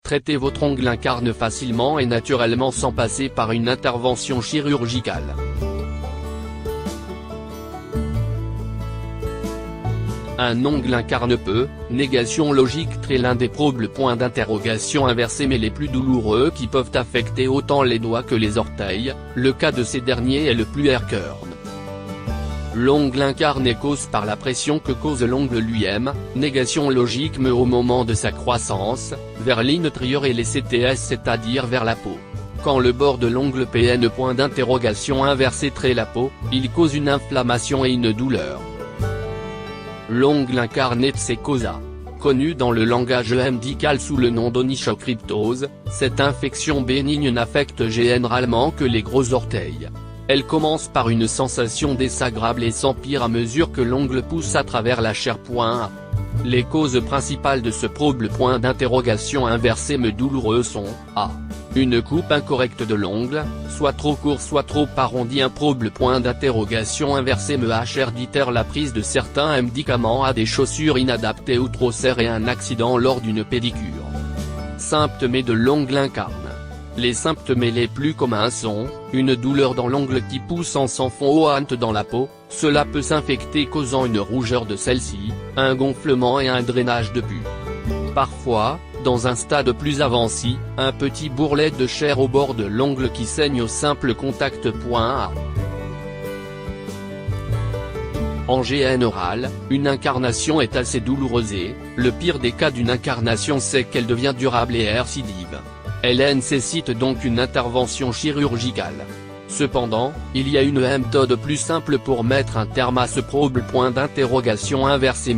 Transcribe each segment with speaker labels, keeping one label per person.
Speaker 1: Traiter votre ongle incarne facilement et naturellement sans passer par une intervention chirurgicale. Un ongle incarne peu, négation logique très l'un des probables points d'interrogation inversés mais les plus douloureux qui peuvent affecter autant les doigts que les orteils, le cas de ces derniers est le plus aircurn. L'ongle incarne est cause par la pression que cause l'ongle lui-même, négation logique mais au moment de sa croissance, vers l'intérieur et les CTS c'est-à-dire vers la peau. Quand le bord de l'ongle PN point d'interrogation inversé traite la peau, il cause une inflammation et une douleur. L'ongle incarné c'est causa. Connu dans le langage médical sous le nom d'onychocryptose, cette infection bénigne n'affecte généralement que les gros orteils. Elle commence par une sensation désagréable et s'empire à mesure que l'ongle pousse à travers la chair. Les causes principales de ce probable point d'interrogation inversé mais douloureux sont a. Une coupe incorrecte de l'ongle, soit trop court soit trop arrondi. Un probable point d'interrogation inversé me hereditaire la prise de certains médicaments à des chaussures inadaptées ou trop serrées. Un accident lors d'une pédicure. Symptômes de l'ongle incarne. Les symptômes les plus communs sont, une douleur dans l'ongle qui pousse en s'enfonçant dans la peau, cela peut s'infecter causant une rougeur de celle-ci, un gonflement et un drainage de pus. Parfois, dans un stade plus avancé, un petit bourrelet de chair au bord de l'ongle qui saigne au simple contact. En général, une incarnation est assez douloureuse et, le pire des cas d'une incarnation c'est qu'elle devient durable et récidive. Elle nécessite donc une intervention chirurgicale. Cependant, il y a une méthode plus simple pour mettre un terme à ce probable point d'interrogation inversé.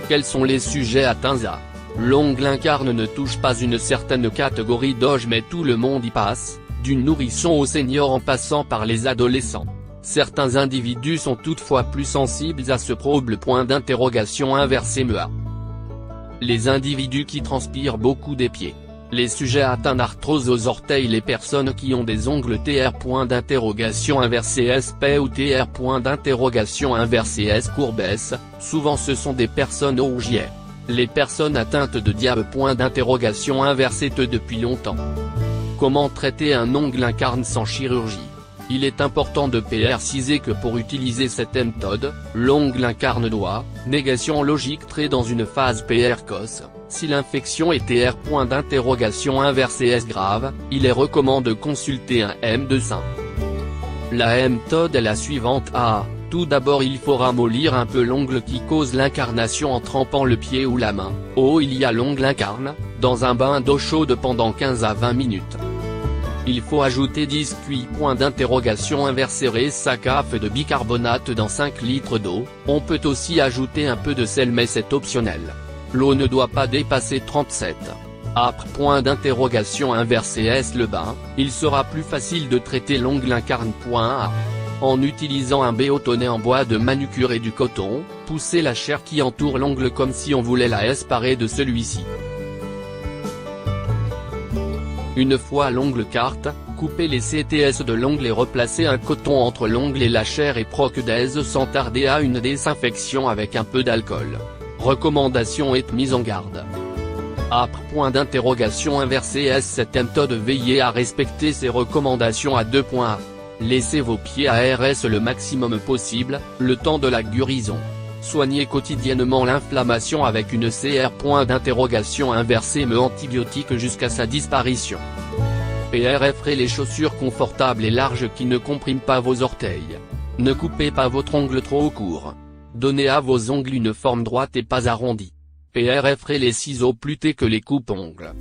Speaker 1: Quels sont les sujets atteints à l'ongle incarne ne touche pas une certaine catégorie d'âge mais tout le monde y passe, du nourrisson au senior en passant par les adolescents. Certains individus sont toutefois plus sensibles à ce probable point d'interrogation inversé. Les individus qui transpirent beaucoup des pieds. Les sujets atteints d'arthrose aux orteils. Les personnes qui ont des ongles TR point d'interrogation inversé SP ou TR point d'interrogation inversé S courbe S, souvent ce sont des personnes rougières. Les personnes atteintes de diabète point d'interrogation inversé depuis longtemps. Comment traiter un ongle incarne sans chirurgie? Il est important de préciser que pour utiliser cette méthode, l'ongle incarne doit, négation logique traiter dans une phase précoce. Si l'infection est TR point d'interrogation inversé S grave, il est recommandé de consulter un médecin. La méthode est la suivante. Tout d'abord il faut ramollir un peu l'ongle qui cause l'incarnation en trempant le pied ou la main, il y a l'ongle incarne, dans un bain d'eau chaude pendant 15 à 20 minutes. Il faut ajouter 10 cuillères point d'interrogation inversé SACAF de bicarbonate dans 5 litres d'eau. On peut aussi ajouter un peu de sel mais c'est optionnel. L'eau ne doit pas dépasser 37. Après point d'interrogation inversé S le bain, il sera plus facile de traiter l'ongle incarne. En utilisant un bâtonnet en bois de manucure et du coton, poussez la chair qui entoure l'ongle comme si on voulait la séparer de celui-ci. Une fois l'ongle carte, coupez les CTS de l'ongle et replacez un coton entre l'ongle et la chair et procédez sans tarder à une désinfection avec un peu d'alcool. Recommandation et mise en garde. Après point d'interrogation inversé S cette méthode veillez à respecter ces recommandations à 2 points. Laissez vos pieds à RS le maximum possible, le temps de la guérison. Soignez quotidiennement l'inflammation avec une CR point d'interrogation inversé mais antibiotique jusqu'à sa disparition. Offrez les chaussures confortables et larges qui ne compriment pas vos orteils. Ne coupez pas votre ongle trop court. Donnez à vos ongles une forme droite et pas arrondie. Offrez les ciseaux plus que les coupe-ongles.